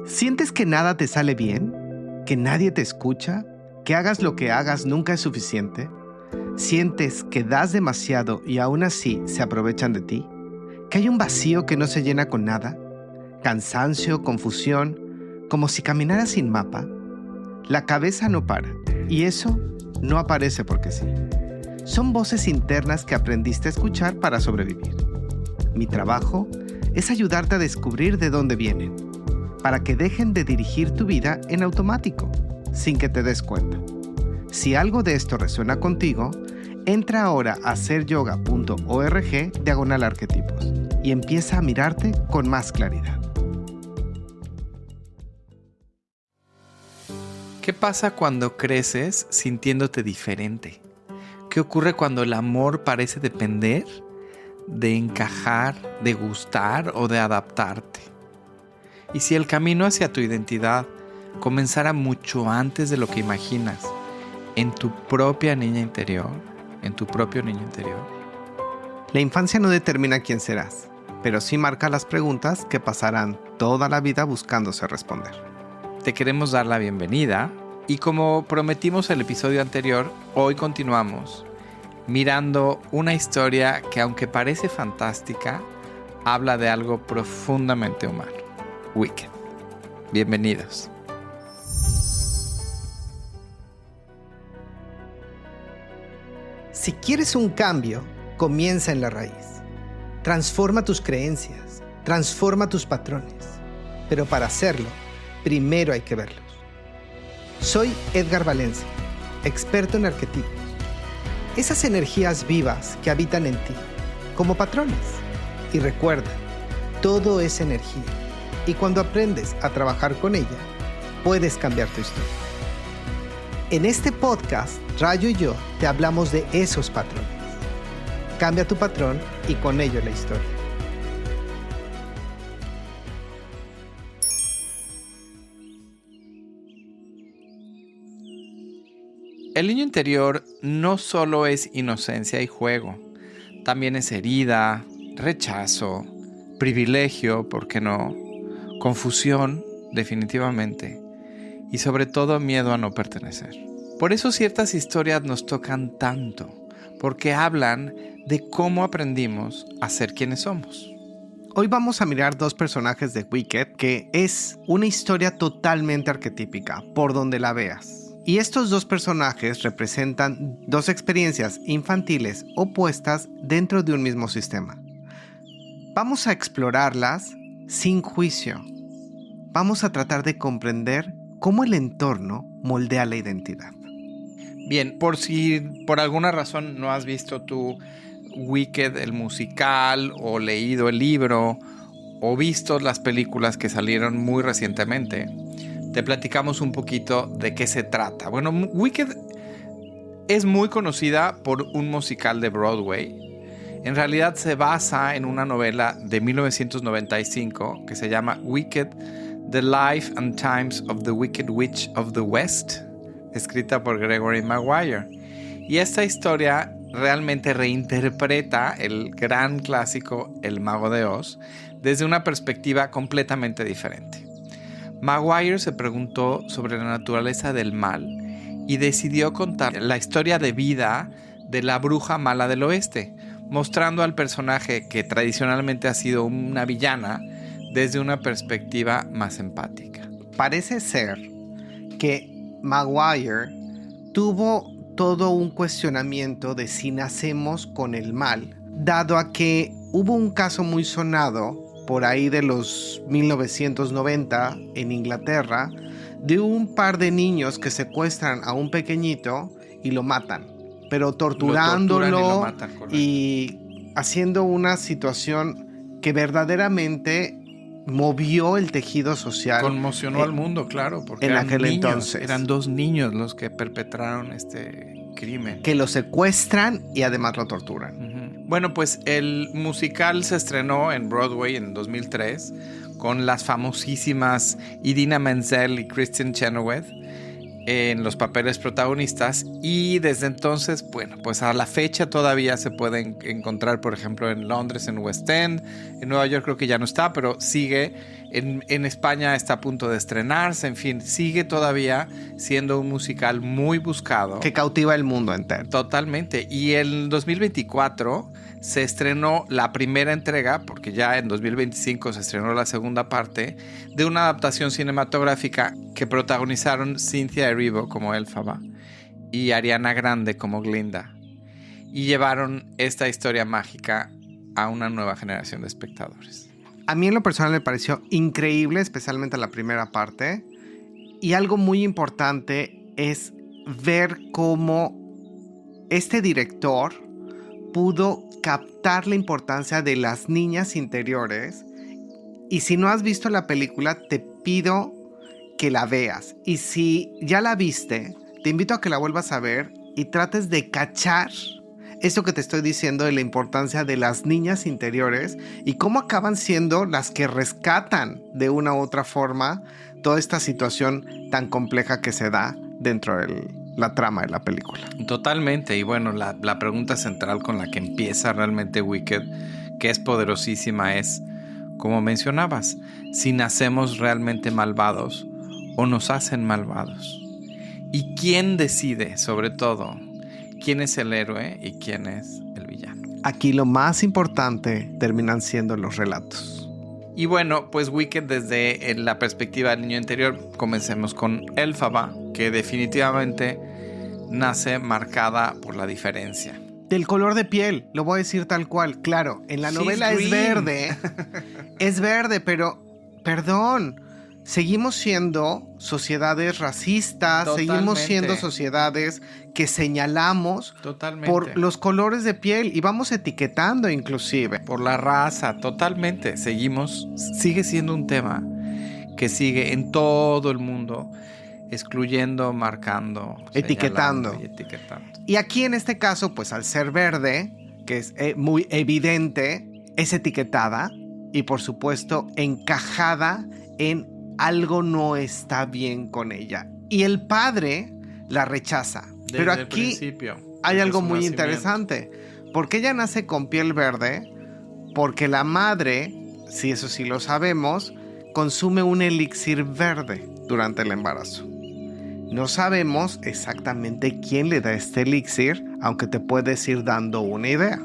¿Sientes que nada te sale bien? ¿Que nadie te escucha? ¿Que hagas lo que hagas nunca es suficiente? ¿Sientes que das demasiado y aún así se aprovechan de ti? ¿Que hay un vacío que no se llena con nada? ¿Cansancio, confusión, como si caminaras sin mapa? La cabeza no para, y eso no aparece porque sí. Son voces internas que aprendiste a escuchar para sobrevivir. Mi trabajo es ayudarte a descubrir de dónde vienen, para que dejen de dirigir tu vida en automático, sin que te des cuenta. Si algo de esto resuena contigo, entra ahora a seryoga.org/arquetipos y empieza a mirarte con más claridad. ¿Qué pasa cuando creces sintiéndote diferente? ¿Qué ocurre cuando el amor parece depender de encajar, de gustar o de adaptarte? ¿Y si el camino hacia tu identidad comenzara mucho antes de lo que imaginas, en tu propia niña interior, en tu propio niño interior? La infancia no determina quién serás, pero sí marca las preguntas que pasarán toda la vida buscándose responder. Te queremos dar la bienvenida y como prometimos el episodio anterior, hoy continuamos mirando una historia que, aunque parece fantástica, habla de algo profundamente humano. Wicked. Bienvenidos. Si quieres un cambio, comienza en la raíz. Transforma tus creencias, transforma tus patrones. Pero para hacerlo, primero hay que verlos. Soy Edgar Valencia, experto en arquetipos. Esas energías vivas que habitan en ti, como patrones. Y recuerda, todo es energía. Y cuando aprendes a trabajar con ella, puedes cambiar tu historia. En este podcast, Rayo y yo te hablamos de esos patrones. Cambia tu patrón y con ello la historia. El niño interior no solo es inocencia y juego, también es herida, rechazo, privilegio, ¿por qué no? Confusión, definitivamente, y sobre todo miedo a no pertenecer. Por eso ciertas historias nos tocan tanto, porque hablan de cómo aprendimos a ser quienes somos. Hoy vamos a mirar dos personajes de Wicked, que es una historia totalmente arquetípica, por donde la veas. Y estos dos personajes representan dos experiencias infantiles opuestas dentro de un mismo sistema. Vamos a explorarlas sin juicio. Vamos a tratar de comprender cómo el entorno moldea la identidad. Bien, por si por alguna razón no has visto tú Wicked, el musical, o leído el libro, o visto las películas que salieron muy recientemente, te platicamos un poquito de qué se trata. Bueno, Wicked es muy conocida por un musical de Broadway. En realidad se basa en una novela de 1995 que se llama Wicked, The Life and Times of the Wicked Witch of the West, escrita por Gregory Maguire. Y esta historia realmente reinterpreta el gran clásico El Mago de Oz desde una perspectiva completamente diferente. Maguire se preguntó sobre la naturaleza del mal y decidió contar la historia de vida de la bruja mala del oeste, mostrando al personaje que tradicionalmente ha sido una villana desde una perspectiva más empática. Parece ser que Maguire tuvo todo un cuestionamiento de si nacemos con el mal, dado a que hubo un caso muy sonado por ahí de los 1990 en Inglaterra, de un par de niños que secuestran a un pequeñito y lo matan, pero torturándolo y haciendo una situación que verdaderamente movió el tejido social. Conmocionó al mundo, claro, porque en aquel entonces eran dos niños los que perpetraron este crimen. Que lo secuestran y además lo torturan. Uh-huh. Bueno, pues el musical se estrenó en Broadway en 2003 con las famosísimas Idina Menzel y Kristen Chenoweth. en los papeles protagonistas, y desde entonces, bueno, pues a la fecha todavía se pueden encontrar, por ejemplo, en Londres, en West End. En Nueva York creo que ya no está, pero sigue. En España está a punto de estrenarse. En fin, sigue todavía siendo un musical muy buscado. Que cautiva el mundo entero. Totalmente. Y en 2024 se estrenó la primera entrega, porque ya en 2025 se estrenó la segunda parte, de una adaptación cinematográfica que protagonizaron Cynthia Erivo como Elphaba y Ariana Grande como Glinda. Y llevaron esta historia mágica a una nueva generación de espectadores. A mí en lo personal me pareció increíble, especialmente la primera parte. Y algo muy importante es ver cómo este director pudo captar la importancia de las niñas interiores. Y si no has visto la película, te pido que la veas. Y si ya la viste, te invito a que la vuelvas a ver y trates de cachar eso que te estoy diciendo de la importancia de las niñas interiores y cómo acaban siendo las que rescatan de una u otra forma toda esta situación tan compleja que se da dentro de la trama de la película. Totalmente. Y bueno, la pregunta central con la que empieza realmente Wicked, que es poderosísima, es, como mencionabas, si nacemos realmente malvados o nos hacen malvados. ¿Y quién decide, sobre todo, quién es el héroe y quién es el villano? Aquí lo más importante terminan siendo los relatos. Y bueno, pues Wicked desde la perspectiva del niño interior, comencemos con Elphaba, que definitivamente nace marcada por la diferencia. Del color de piel, lo voy a decir tal cual. Claro, en la novela es verde. Es verde, pero, perdón, seguimos siendo sociedades racistas. Totalmente. Seguimos siendo sociedades que señalamos por los colores de piel y vamos etiquetando inclusive. Por la raza, totalmente. Sigue siendo un tema que sigue en todo el mundo, excluyendo, marcando, etiquetando. Y aquí en este caso, pues al ser verde, que es muy evidente, es etiquetada y por supuesto encajada en algo no está bien con ella. Y el padre la rechaza. Pero aquí hay algo muy interesante. ¿Por qué ella nace con piel verde? Porque la madre, sí, eso sí lo sabemos, consume un elixir verde durante el embarazo. No sabemos exactamente quién le da este elixir, aunque te puedes ir dando una idea.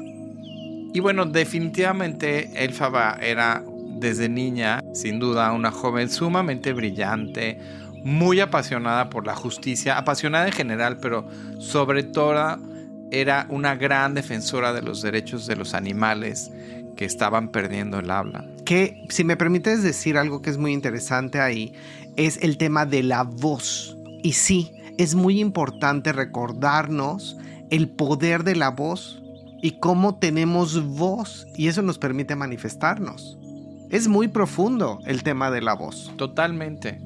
Y bueno, definitivamente Elphaba era desde niña, sin duda, una joven sumamente brillante, muy apasionada por la justicia, apasionada en general, pero sobre todo era una gran defensora de los derechos de los animales que estaban perdiendo el habla. Que, si me permites decir algo que es muy interesante ahí, es el tema de la voz. Y sí, es muy importante recordarnos el poder de la voz y cómo tenemos voz, y eso nos permite manifestarnos. Es muy profundo el tema de la voz. Totalmente.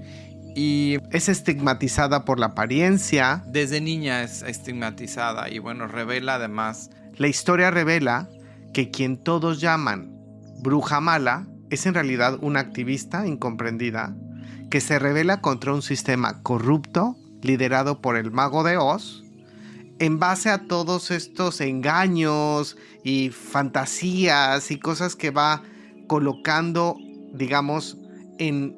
Y es estigmatizada por la apariencia. Desde niña es estigmatizada y bueno, revela además. La historia revela que quien todos llaman bruja mala es en realidad una activista incomprendida que se rebela contra un sistema corrupto liderado por el Mago de Oz en base a todos estos engaños y fantasías y cosas que va colocando, digamos, en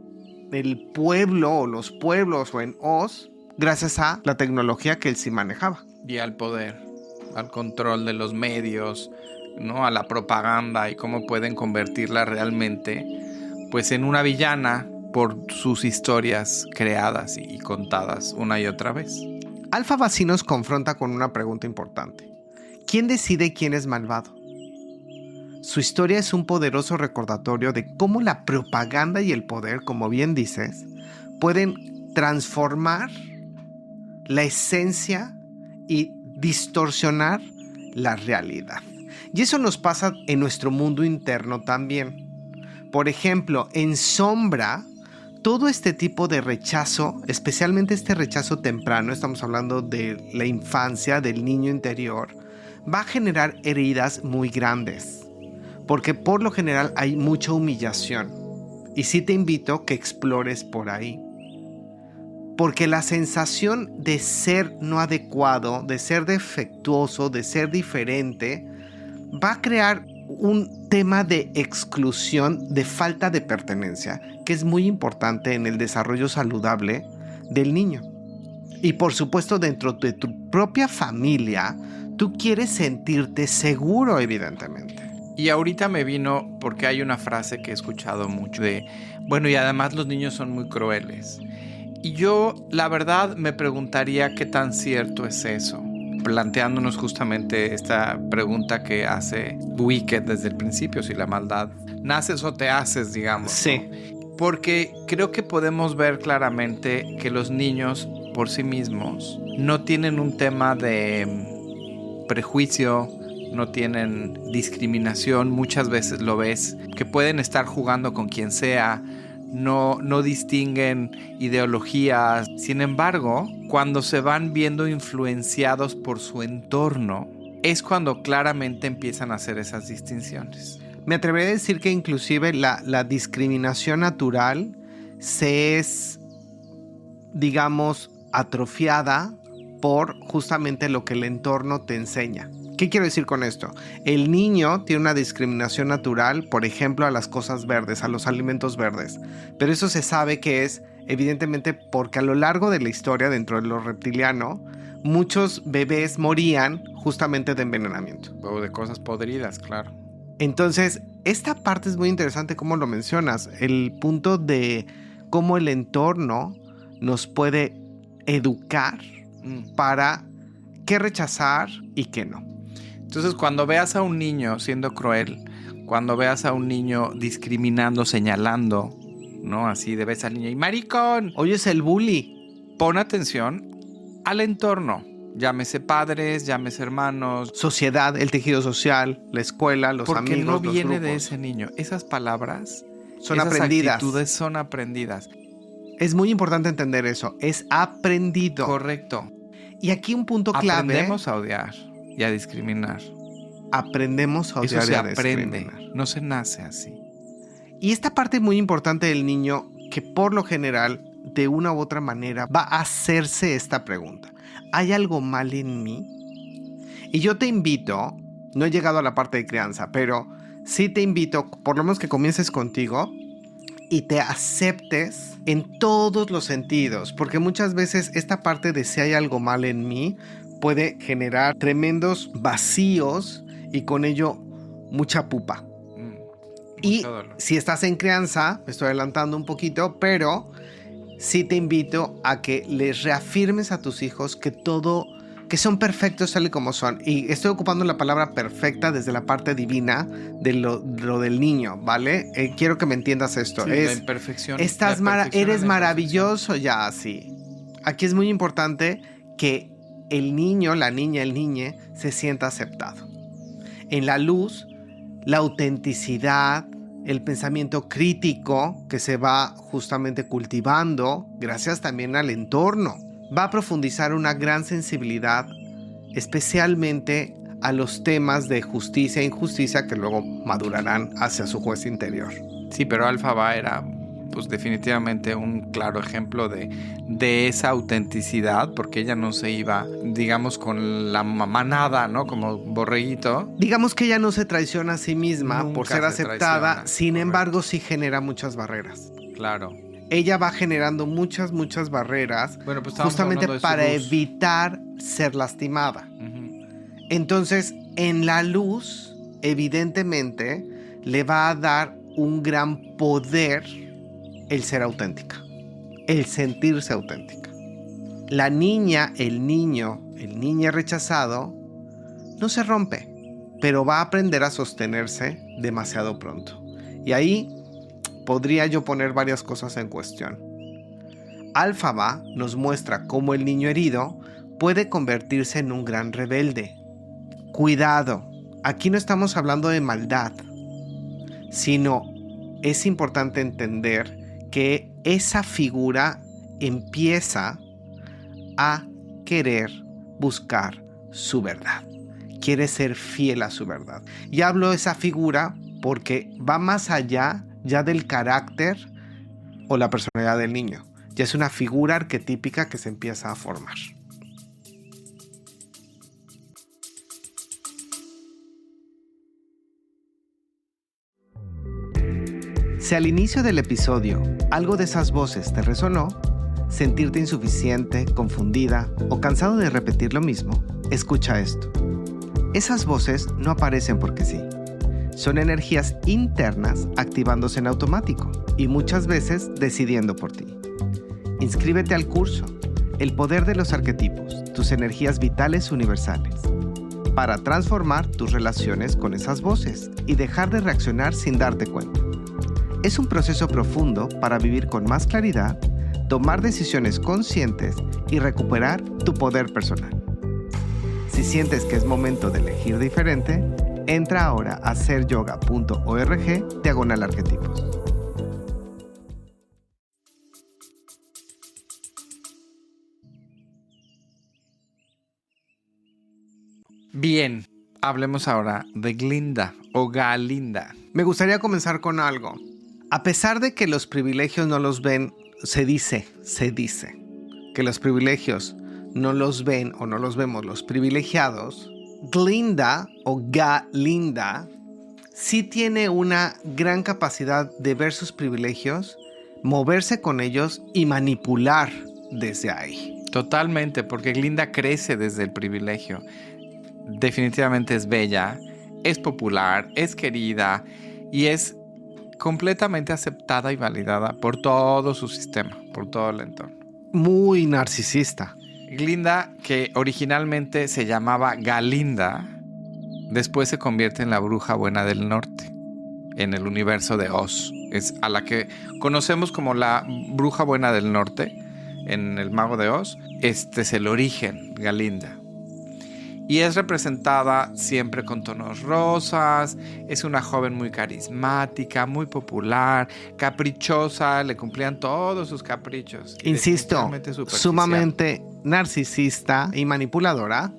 el pueblo o los pueblos o en Oz gracias a la tecnología que él sí manejaba. Y al poder, al control de los medios, ¿no? A la propaganda y cómo pueden convertirla realmente pues en una villana por sus historias creadas y contadas una y otra vez. Elphaba sí nos confronta con una pregunta importante. ¿Quién decide quién es malvado? Su historia es un poderoso recordatorio de cómo la propaganda y el poder, como bien dices, pueden transformar la esencia y distorsionar la realidad. Y eso nos pasa en nuestro mundo interno también. Por ejemplo, en Sombra, todo este tipo de rechazo, especialmente este rechazo temprano, estamos hablando de la infancia, del niño interior, va a generar heridas muy grandes. Porque por lo general hay mucha humillación. Y sí te invito a que explores por ahí. Porque la sensación de ser no adecuado, de ser defectuoso, de ser diferente, va a crear un tema de exclusión, de falta de pertenencia, que es muy importante en el desarrollo saludable del niño. Y por supuesto, dentro de tu propia familia, tú quieres sentirte seguro, evidentemente. Y ahorita me vino porque hay una frase que he escuchado mucho de, bueno, y además los niños son muy crueles. Y yo, la verdad, me preguntaría qué tan cierto es eso, planteándonos justamente esta pregunta que hace Wicked desde el principio, si la maldad naces o te haces, digamos. Sí. ¿No? Porque creo que podemos ver claramente que los niños por sí mismos no tienen un tema de prejuicio, no tienen discriminación, muchas veces lo ves, que pueden estar jugando con quien sea, no distinguen ideologías. Sin embargo, cuando se van viendo influenciados por su entorno, es cuando claramente empiezan a hacer esas distinciones. Me atrevería a decir que inclusive la discriminación natural se es, digamos, atrofiada por justamente lo que el entorno te enseña. ¿Qué quiero decir con esto? El niño tiene una discriminación natural, por ejemplo, a las cosas verdes, a los alimentos verdes. Pero eso se sabe que es, evidentemente, porque a lo largo de la historia, dentro de lo reptiliano, muchos bebés morían justamente de envenenamiento. O de cosas podridas, claro. Entonces, esta parte es muy interesante como lo mencionas, el punto de cómo el entorno nos puede educar para qué rechazar y qué no. Entonces, cuando veas a un niño siendo cruel, cuando veas a un niño discriminando, señalando, ¿no? Así de ves al niño y ¡maricón! Hoy es el bully. Pon atención al entorno. Llámese padres, llámese hermanos. Sociedad, el tejido social, la escuela, los porque amigos, no viene los grupos. de ese niño. Esas palabras, son esas aprendidas. actitudes son aprendidas. Es muy importante entender eso. Es aprendido. Correcto. Y aquí un punto clave. Aprendemos a odiar y a discriminar. Aprendemos a odiar Eso se y a aprende, discriminar. no se nace así. Y esta parte muy importante del niño, que por lo general, de una u otra manera, va a hacerse esta pregunta. ¿Hay algo mal en mí? Y yo te invito, no he llegado a la parte de crianza, pero sí te invito, por lo menos que comiences contigo y te aceptes en todos los sentidos, porque muchas veces esta parte de si hay algo mal en mí puede generar tremendos vacíos y con ello mucha pupa. Y si estás en crianza, me estoy adelantando un poquito, pero sí te invito a que les reafirmes a tus hijos que que son perfectos tal y como son. Y estoy ocupando la palabra perfecta desde la parte divina de lo del niño, ¿vale? Quiero que me entiendas esto. Sí, la imperfección. Eres maravilloso ya así. Aquí es muy importante que el niño, la niña, el niñe se sienta aceptado. En la luz, la autenticidad, el pensamiento crítico que se va justamente cultivando gracias también al entorno. Va a profundizar una gran sensibilidad, especialmente a los temas de justicia e injusticia que luego madurarán hacia su juez interior. Sí, pero Alphaba era pues definitivamente un claro ejemplo de esa autenticidad, porque ella no se iba, digamos, con la manada, ¿no? Como borreguito. Digamos que ella no se traiciona a sí misma Nunca por ser aceptada, sin embargo sí genera muchas barreras. Claro. Ella va generando muchas barreras, bueno, pues justamente para evitar ser lastimada. Uh-huh. Entonces, en la luz, evidentemente, le va a dar un gran poder el ser auténtica, el sentirse auténtica. La niña, el niño rechazado, no se rompe, pero va a aprender a sostenerse demasiado pronto. Y ahí podría yo poner varias cosas en cuestión. Alphaba nos muestra cómo el niño herido puede convertirse en un gran rebelde. Cuidado, aquí no estamos hablando de maldad, sino es importante entender que esa figura empieza a querer buscar su verdad. Quiere ser fiel a su verdad. Y hablo de esa figura porque va más allá ya del carácter o la personalidad del niño. Ya es una figura arquetípica que se empieza a formar. Si al inicio del episodio algo de esas voces te resonó, sentirte insuficiente, confundida o cansado de repetir lo mismo, escucha esto. Esas voces no aparecen porque sí. Son energías internas activándose en automático y muchas veces decidiendo por ti. Inscríbete al curso El poder de los arquetipos, tus energías vitales universales, para transformar tus relaciones con esas voces y dejar de reaccionar sin darte cuenta. Es un proceso profundo para vivir con más claridad, tomar decisiones conscientes y recuperar tu poder personal. Si sientes que es momento de elegir diferente, entra ahora a seryoga.org/arquetipos. Bien, hablemos ahora de Glinda o Galinda. Me gustaría comenzar con algo. A pesar de que los privilegios no los ven, se dice que los privilegios no los ven o no los vemos los privilegiados, Glinda o Galinda sí tiene una gran capacidad de ver sus privilegios, moverse con ellos y manipular desde ahí. Totalmente, porque Glinda crece desde el privilegio. Definitivamente es bella, es popular, es querida y es completamente aceptada y validada por todo su sistema, por todo el entorno. Muy narcisista. Glinda, que originalmente se llamaba Galinda, después se convierte en la bruja buena del norte, en el universo de Oz. Es a la que conocemos como la bruja buena del norte, en el Mago de Oz. Este es el origen, Galinda. Y es representada siempre con tonos rosas, es una joven muy carismática, muy popular, caprichosa, le cumplían todos sus caprichos. Insisto, sumamente narcisista y manipuladora.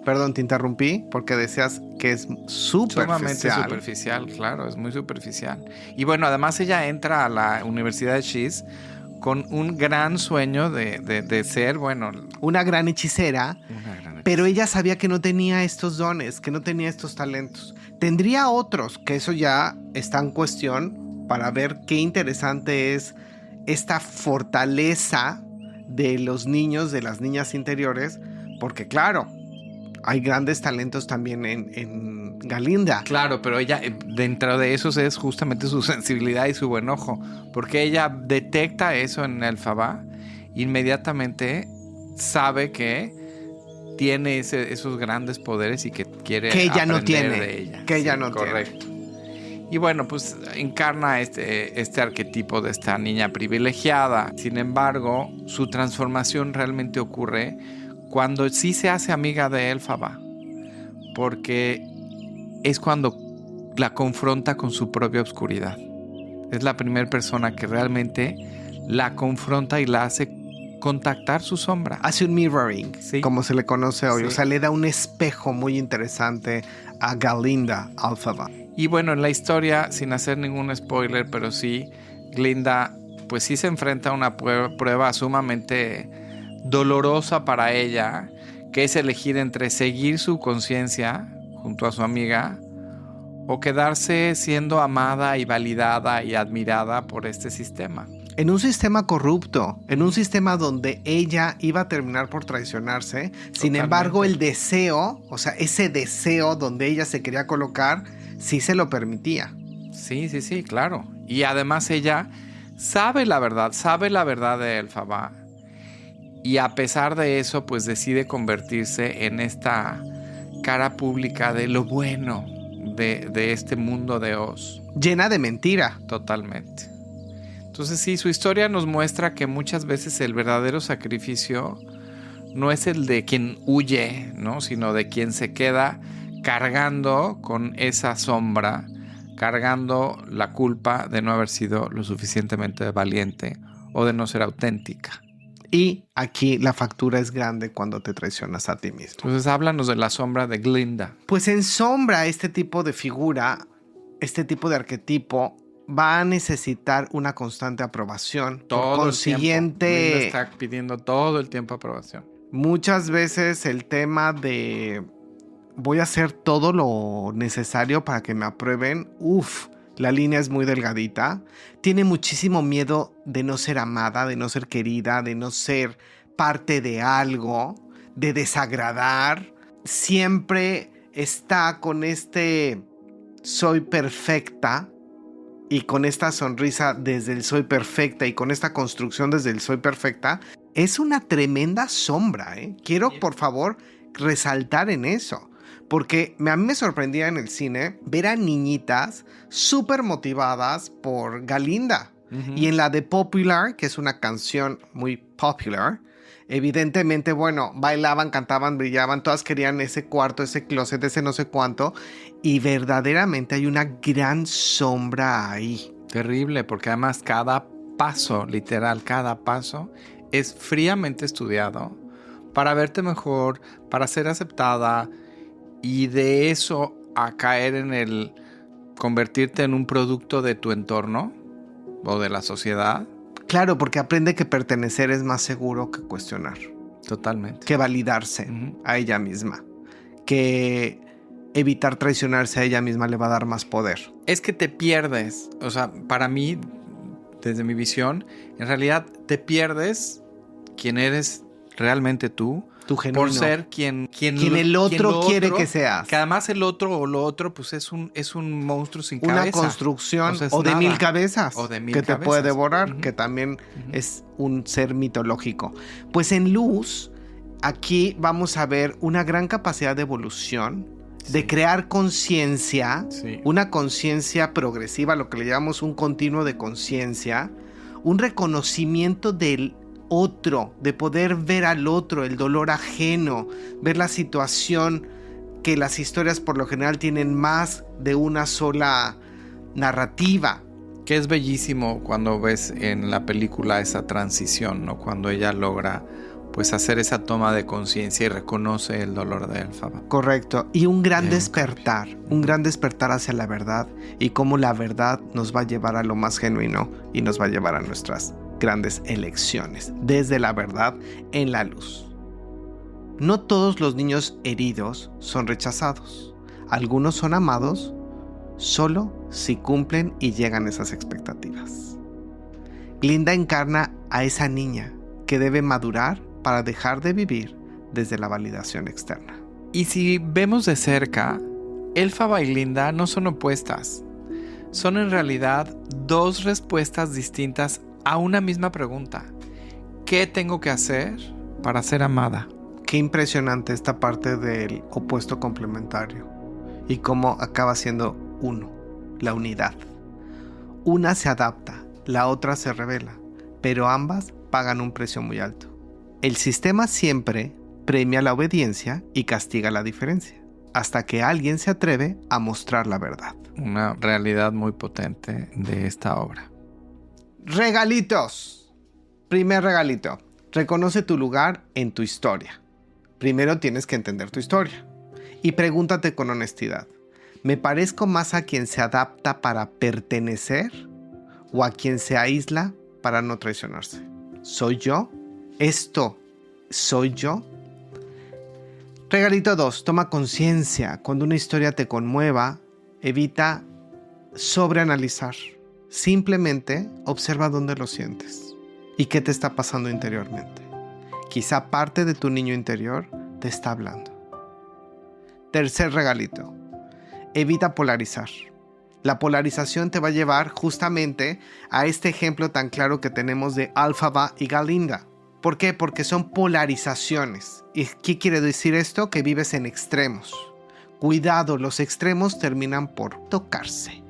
Perdón, te interrumpí porque decías que es sumamente superficial, claro, es muy superficial. Y bueno, además ella entra a la Universidad de Shiz con un gran sueño de ser, bueno... Una gran hechicera. Pero ella sabía que no tenía estos dones, que no tenía estos talentos. Tendría otros, que eso ya está en cuestión para ver qué interesante es esta fortaleza de los niños, de las niñas interiores, porque claro, hay grandes talentos también en Galinda. Claro, pero ella, dentro de esos es justamente su sensibilidad y su buen ojo, porque ella detecta eso en Elphaba, inmediatamente sabe que tiene esos grandes poderes y que quiere que ella aprender no tiene, de ella. Que ella no correcto. tiene. Y bueno, pues encarna este arquetipo de esta niña privilegiada. Sin embargo, su transformación realmente ocurre cuando sí se hace amiga de Elphaba, porque es cuando la confronta con su propia oscuridad. Es la primera persona que realmente la confronta y la hace contactar su sombra. Hace un mirroring, sí, como se le conoce hoy. Sí. O sea, le da un espejo muy interesante a Galinda Elphaba. Y bueno, en la historia, sin hacer ningún spoiler, pero sí, Glinda pues sí se enfrenta a una prueba sumamente dolorosa para ella, que es elegir entre seguir su conciencia junto a su amiga o quedarse siendo amada y validada y admirada por este sistema. En un sistema corrupto, en un sistema donde ella iba a terminar por traicionarse. Sin embargo, el deseo, o sea, ese deseo donde ella se quería colocar, sí se lo permitía. Sí, claro. Y además ella sabe la verdad de Elphaba. Y a pesar de eso, pues decide convertirse en esta cara pública de lo bueno de este mundo de Oz. Llena de mentira. Totalmente. Entonces sí, su historia nos muestra que muchas veces el verdadero sacrificio no es el de quien huye, ¿no? Sino de quien se queda cargando con esa sombra, cargando la culpa de no haber sido lo suficientemente valiente o de no ser auténtica. Y aquí la factura es grande cuando te traicionas a ti mismo. Entonces háblanos de la sombra de Glinda. Pues en sombra este tipo de figura, este tipo de arquetipo va a necesitar una constante aprobación. Todo Por el tiempo. consiguiente, Linda está pidiendo todo el tiempo aprobación. muchas veces el tema de voy a hacer todo lo necesario para que me aprueben, la línea es muy delgadita. Tiene muchísimo miedo de no ser amada, de no ser querida, de no ser parte de algo, de desagradar. Siempre está con soy perfecta y con esta sonrisa desde el soy perfecta y con esta construcción desde el soy perfecta. Es una tremenda sombra, ¿eh? Quiero, por favor, resaltar en eso. Porque a mí me sorprendía en el cine ver a niñitas súper motivadas por Galinda. Uh-huh. Y en la de Popular, que es una canción muy popular, evidentemente, bueno, bailaban, cantaban, brillaban, todas querían ese cuarto, ese closet, ese no sé cuánto. Y verdaderamente hay una gran sombra ahí. Terrible, porque además cada paso, literal, cada paso es fríamente estudiado para verte mejor, para ser aceptada. Y de eso a caer en el convertirte en un producto de tu entorno o de la sociedad. Claro, porque aprende que pertenecer es más seguro que cuestionar. Totalmente. Que validarse a ella misma. Que evitar traicionarse a ella misma le va a dar más poder. Es que te pierdes. O sea, para mí, desde mi visión, en realidad te pierdes quién eres realmente tú. Por ser quien el otro quiere que seas. Que además el otro o lo otro pues es un monstruo sin cabeza. Una construcción o de 1000 cabezas. O de 1000 que cabezas. Te puede devorar, que también es un ser mitológico. Pues en Luz, aquí vamos a ver una gran capacidad de evolución, de crear conciencia, una conciencia progresiva, lo que le llamamos un continuo de conciencia, un reconocimiento del otro, de poder ver al otro, el dolor ajeno, ver la situación, que las historias por lo general tienen más de una sola narrativa. Que es bellísimo cuando ves en la película esa transición, ¿no? Cuando ella logra pues hacer esa toma de conciencia y reconoce el dolor de Elphaba. Correcto, y un gran despertar hacia la verdad y cómo la verdad nos va a llevar a lo más genuino y nos va a llevar a nuestras grandes elecciones, desde la verdad en la luz. No todos los niños heridos son rechazados. Algunos son amados solo si cumplen y llegan esas expectativas. Glinda encarna a esa niña que debe madurar para dejar de vivir desde la validación externa. Y si vemos de cerca, Elphaba y Glinda no son opuestas. Son en realidad dos respuestas distintas a una misma pregunta. ¿Qué tengo que hacer para ser amada? Qué impresionante esta parte del opuesto complementario y cómo acaba siendo uno, la unidad. Una se adapta, la otra se revela, pero ambas pagan un precio muy alto. El sistema siempre premia la obediencia y castiga la diferencia, hasta que alguien se atreve a mostrar la verdad. Una realidad muy potente de esta obra. Regalitos. Primer regalito. Reconoce tu lugar en tu historia. Primero tienes que entender tu historia. Y pregúntate con honestidad. ¿Me parezco más a quien se adapta para pertenecer o a quien se aísla para no traicionarse? ¿Soy yo? ¿Esto soy yo? Regalito 2. Toma conciencia. Cuando una historia te conmueva, evita sobreanalizar. Simplemente observa dónde lo sientes y qué te está pasando interiormente. Quizá parte de tu niño interior te está hablando. Tercer regalito. Evita polarizar. La polarización te va a llevar justamente a este ejemplo tan claro que tenemos de Elphaba y Galinda. ¿Por qué? Porque son polarizaciones. ¿Y qué quiere decir esto? Que vives en extremos. Cuidado, los extremos terminan por tocarse.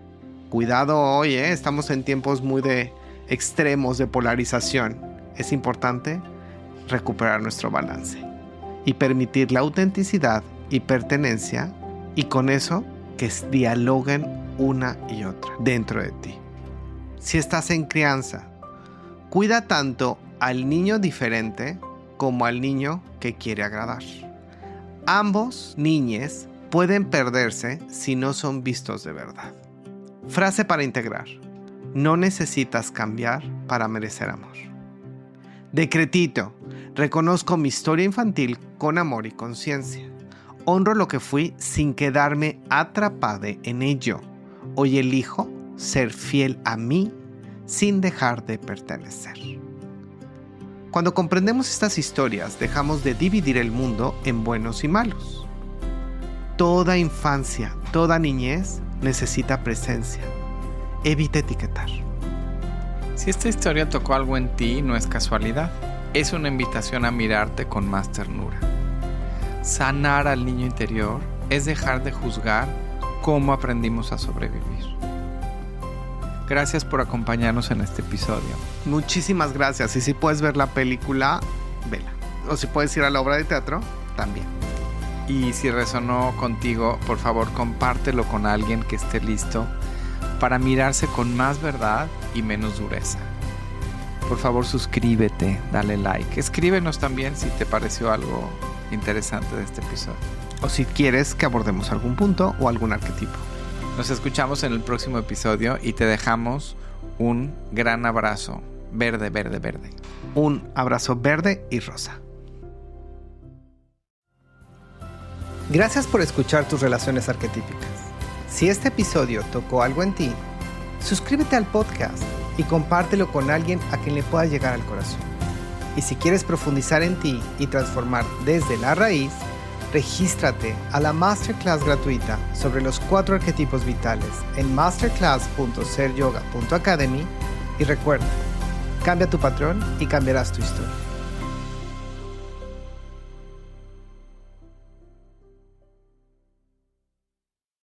Cuidado hoy, estamos en tiempos muy de extremos de polarización. Es importante recuperar nuestro balance y permitir la autenticidad y pertenencia, y con eso que dialoguen una y otra dentro de ti. Si estás en crianza, cuida tanto al niño diferente como al niño que quiere agradar. Ambos niñes pueden perderse si no son vistos de verdad. Frase para integrar. No necesitas cambiar para merecer amor. Decretito. Reconozco mi historia infantil con amor y conciencia. Honro lo que fui sin quedarme atrapado en ello. Hoy elijo ser fiel a mí sin dejar de pertenecer. Cuando comprendemos estas historias, dejamos de dividir el mundo en buenos y malos. Toda infancia, toda niñez necesita presencia. Evita etiquetar. Si esta historia tocó algo en ti, no es casualidad. Es una invitación a mirarte con más ternura. Sanar al niño interior es dejar de juzgar cómo aprendimos a sobrevivir. Gracias por acompañarnos en este episodio. Muchísimas gracias. Y si puedes ver la película, vela. O si puedes ir a la obra de teatro, también. Y si resonó contigo, por favor, compártelo con alguien que esté listo para mirarse con más verdad y menos dureza. Por favor, suscríbete, dale like. Escríbenos también si te pareció algo interesante de este episodio. O si quieres que abordemos algún punto o algún arquetipo. Nos escuchamos en el próximo episodio y te dejamos un gran abrazo verde, verde, verde. Un abrazo verde y rosa. Gracias por escuchar tus relaciones arquetípicas. Si este episodio tocó algo en ti, suscríbete al podcast y compártelo con alguien a quien le pueda llegar al corazón. Y si quieres profundizar en ti y transformar desde la raíz, regístrate a la Masterclass gratuita sobre los 4 arquetipos vitales en masterclass.seryoga.academy y recuerda, cambia tu patrón y cambiarás tu historia.